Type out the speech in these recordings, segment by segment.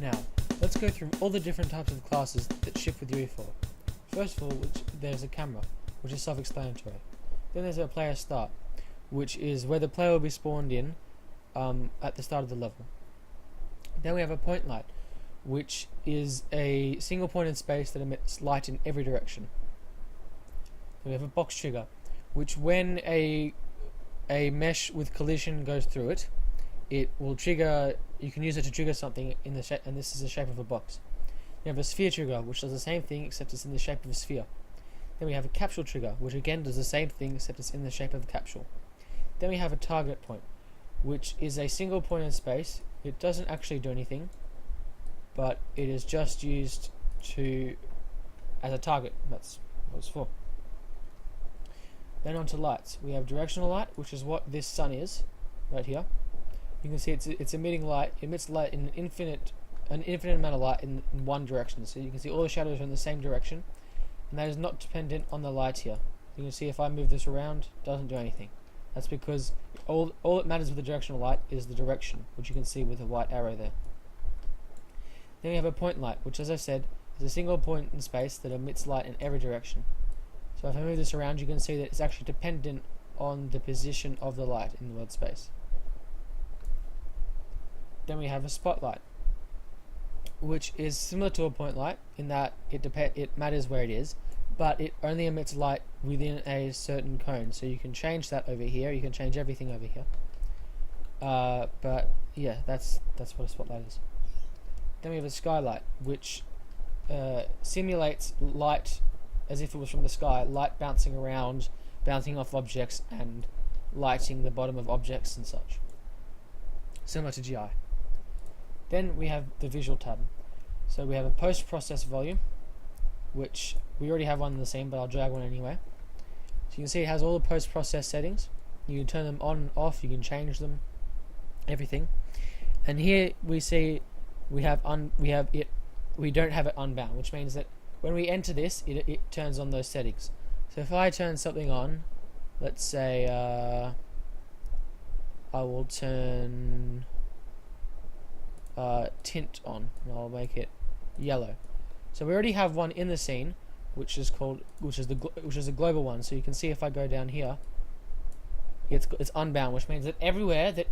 Now, let's go through all the different types of classes that ship with UE4. First of all, there's a camera, which is self-explanatory. Then there's a player start, which is where the player will be spawned in at the start of the level. Then we have a point light, which is a single point in space that emits light in every direction. Then we have a box trigger, which when a mesh with collision goes through it, it will trigger. You can use it to trigger something in the shape, and this is the shape of a box. We have a sphere trigger, which does the same thing except it's in the shape of a sphere. Then we have a capsule trigger, which again does the same thing except it's in the shape of a capsule. Then we have a target point, which is a single point in space. It doesn't actually do anything, but it is just used as a target. That's what it's for. Then on to lights. We have directional light, which is what this sun is, right here. You can see it's emitting light. It emits light in an infinite amount of light in one direction. So you can see all the shadows are in the same direction, and that is not dependent on the light here. You can see if I move this around, it doesn't do anything. That's because all that matters with the directional light is the direction, which you can see with the white arrow there. Then we have a point light, which, as I said, is a single point in space that emits light in every direction. So if I move this around, you can see that it's actually dependent on the position of the light in the world space. Then we have a spotlight, which is similar to a point light in that it matters where it is, but it only emits light within a certain cone. So you can change that over here. You can change everything over here. But yeah, that's what a spotlight is. Then we have a skylight, which simulates light as if it was from the sky, light bouncing around, bouncing off objects, and lighting the bottom of objects and such. Similar to GI. Then we have the visual tab. So we have a post-process volume, which we already have one in the scene, but I'll drag one anyway. So you can see it has all the post-process settings. You can turn them on and off, you can change them, everything. And here we see we don't have it unbound, which means that when we enter this, it turns on those settings. So if I turn something on, let's say I will turn tint on, and I'll make it yellow. So we already have one in the scene, which is the global one. So you can see if I go down here, it's unbound, which means that everywhere that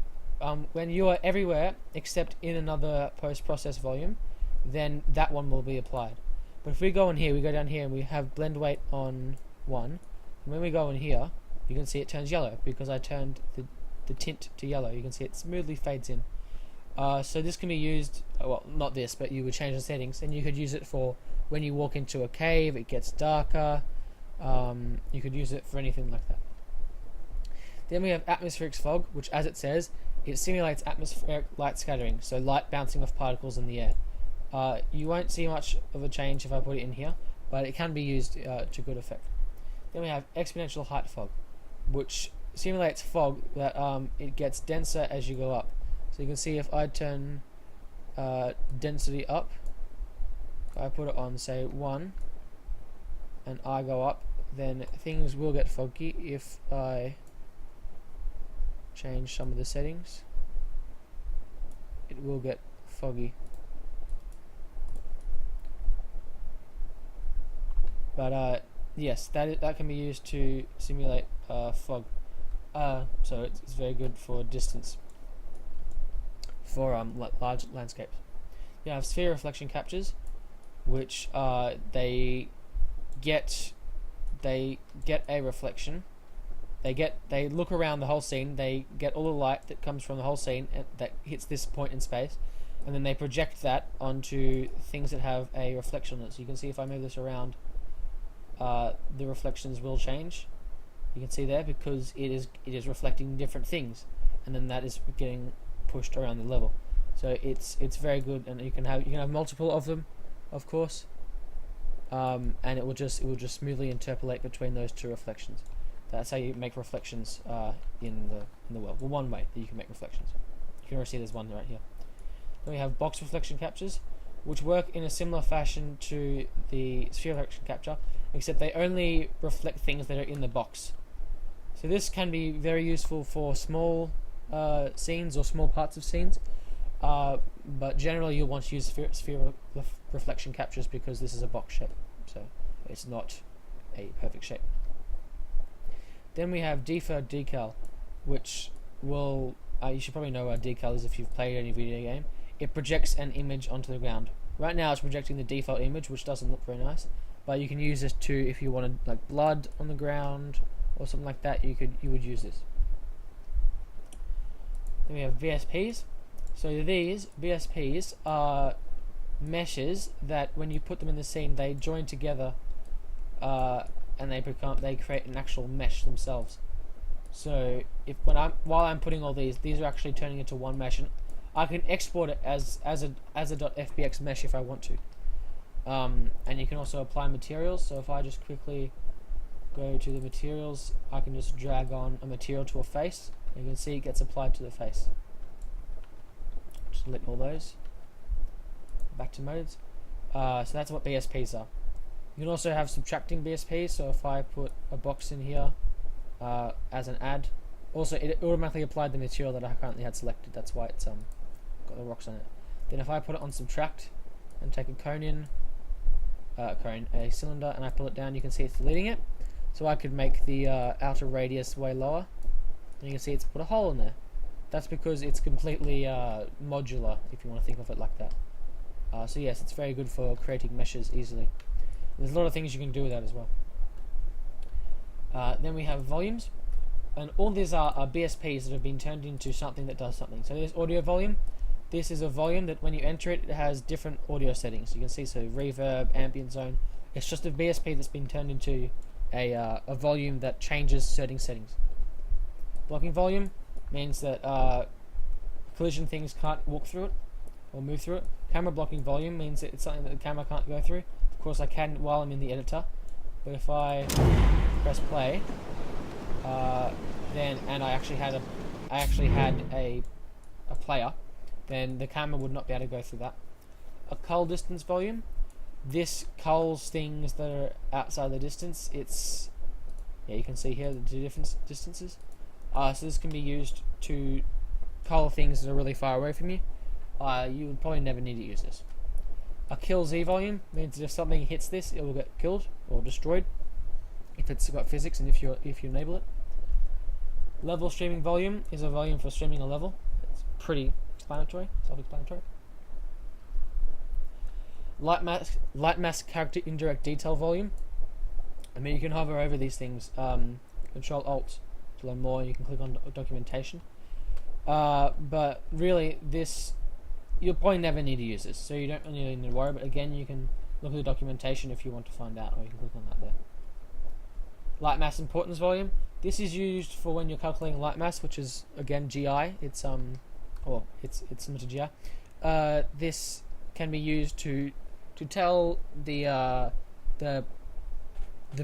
when you are everywhere except in another post-process volume, then that one will be applied. But if we go in here, we go down here and we have blend weight on 1, and when we go in here, you can see it turns yellow because I turned the tint to yellow. You can see it smoothly fades in. So this can be used, well, not this, but you would change the settings, and you could use it for when you walk into a cave, it gets darker. You could use it for anything like that. Then we have atmospheric fog, which, as it says, it simulates atmospheric light scattering, so light bouncing off particles in the air. You won't see much of a change if I put it in here, but it can be used to good effect. Then we have exponential height fog, which simulates fog that it gets denser as you go up. So you can see if I turn density up, if I put it on, say, 1, and I go up, then things will get foggy. If I change some of the settings, it will get foggy. But yes, that can be used to simulate fog. So it's very good for distance, for large landscapes. You have sphere reflection captures, which they get a reflection. They look around the whole scene. They get all the light that comes from the whole scene and that hits this point in space, and then they project that onto things that have a reflection on it. So you can see if I move this around, the reflections will change. You can see there because it is reflecting different things, and then that is getting pushed around the level. So it's very good, and you can have multiple of them, of course, and it will just smoothly interpolate between those two reflections. That's how you make reflections in the world. Well, one way that you can make reflections. You can already see there's one right here. Then we have box reflection captures, which work in a similar fashion to the sphere reflection capture, except they only reflect things that are in the box. So this can be very useful for small scenes or small parts of scenes. but generally you'll want to use sphere reflection captures because this is a box shape, so it's not a perfect shape. Then we have Deferred Decal, which will, you should probably know what a decal is if you've played any video game. It projects an image onto the ground. Right now it's projecting the default image, which doesn't look very nice, but you can use this to, if you wanted like blood on the ground or something like that, you would use this. Then we have VSPs. So these VSPs are meshes that when you put them in the scene, they join together, and they create an actual mesh themselves. So while I'm putting all these are actually turning into one mesh, and I can export it as a .fbx mesh if I want to. And you can also apply materials. So if I just quickly go to the materials, I can just drag on a material to a face. You can see it gets applied to the face. Select all those. Back to modes. So that's what BSPs are. You can also have subtracting BSPs. So if I put a box in here as an add, also it automatically applied the material that I currently had selected. That's why it's got the rocks on it. Then if I put it on subtract and take a cone in, a cylinder, and I pull it down, you can see it's deleting it. So I could make the outer radius way lower, and you can see it's put a hole in there. That's because it's completely modular, if you want to think of it like that. So yes, it's very good for creating meshes easily. There's a lot of things you can do with that as well. Then we have volumes, and all these are BSPs that have been turned into something that does something. So there's audio volume. This is a volume that when you enter it, it has different audio settings. You can see, so reverb, ambient zone. It's just a BSP that's been turned into a volume that changes certain settings. Blocking volume means that collision things can't walk through it or move through it. Camera blocking volume means that it's something that the camera can't go through. Of course, I can while I'm in the editor, but if I press play, and I actually had a player, then the camera would not be able to go through that. A cull distance volume. This culls things that are outside the distance. You can see here the two different distances. So this can be used to cull things that are really far away from you. You would probably never need to use this. A kill Z volume means that if something hits this, it will get killed or destroyed if it's got physics and if you enable it. Level streaming volume is a volume for streaming a level. It's pretty self-explanatory. Light mask character indirect detail volume. I mean, you can hover over these things. Control Alt to learn more. You can click on documentation. But really, you'll probably never need to use this, so you don't really need to worry. But again, you can look at the documentation if you want to find out, or you can click on that there. Light mass importance volume. This is used for when you're calculating light mass, which is again GI. It's similar to GI. This can be used to tell the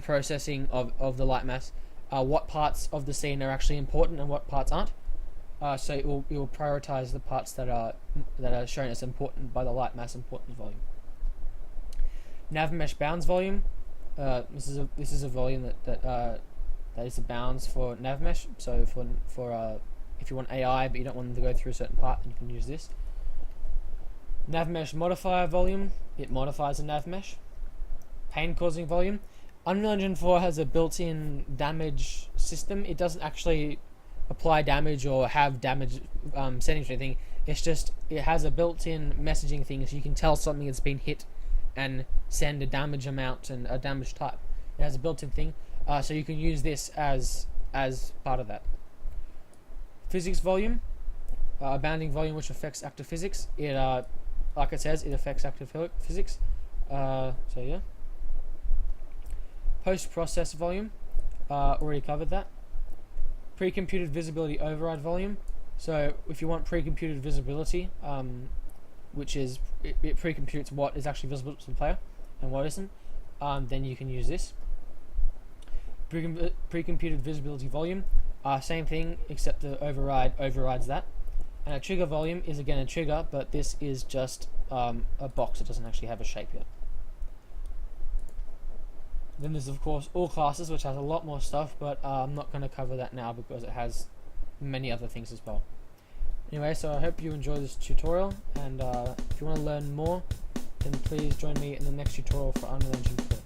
processing of the light mass what parts of the scene are actually important and what parts aren't. So it will prioritize the parts that are shown as important by the light mass importance volume. Navmesh bounds volume. This is a volume that is the bounds for Navmesh. So for if you want AI but you don't want them to go through a certain part, then you can use this. Navmesh modifier volume. It modifies a Navmesh. Pain causing volume. Unreal Engine 4 has a built-in damage system. It doesn't actually apply damage or have damage settings or anything. It's just it has a built-in messaging thing, so you can tell something that's been hit and send a damage amount and a damage type. It has a built-in thing, so you can use this as part of that. Physics volume, a bounding volume which affects active physics. It like it says, it affects active physics. So yeah. Post-process volume, already covered that. Pre-computed visibility override volume. So if you want pre-computed visibility, which is it pre-computes what is actually visible to the player and what isn't, then you can use this. Pre-computed visibility volume, same thing except the override overrides that. And a trigger volume is again a trigger, but this is just a box. It doesn't actually have a shape yet. Then there's of course all classes, which has a lot more stuff, but I'm not going to cover that now because it has many other things as well. Anyway, so I hope you enjoy this tutorial, and if you want to learn more, then please join me in the next tutorial for Unreal Engine 4.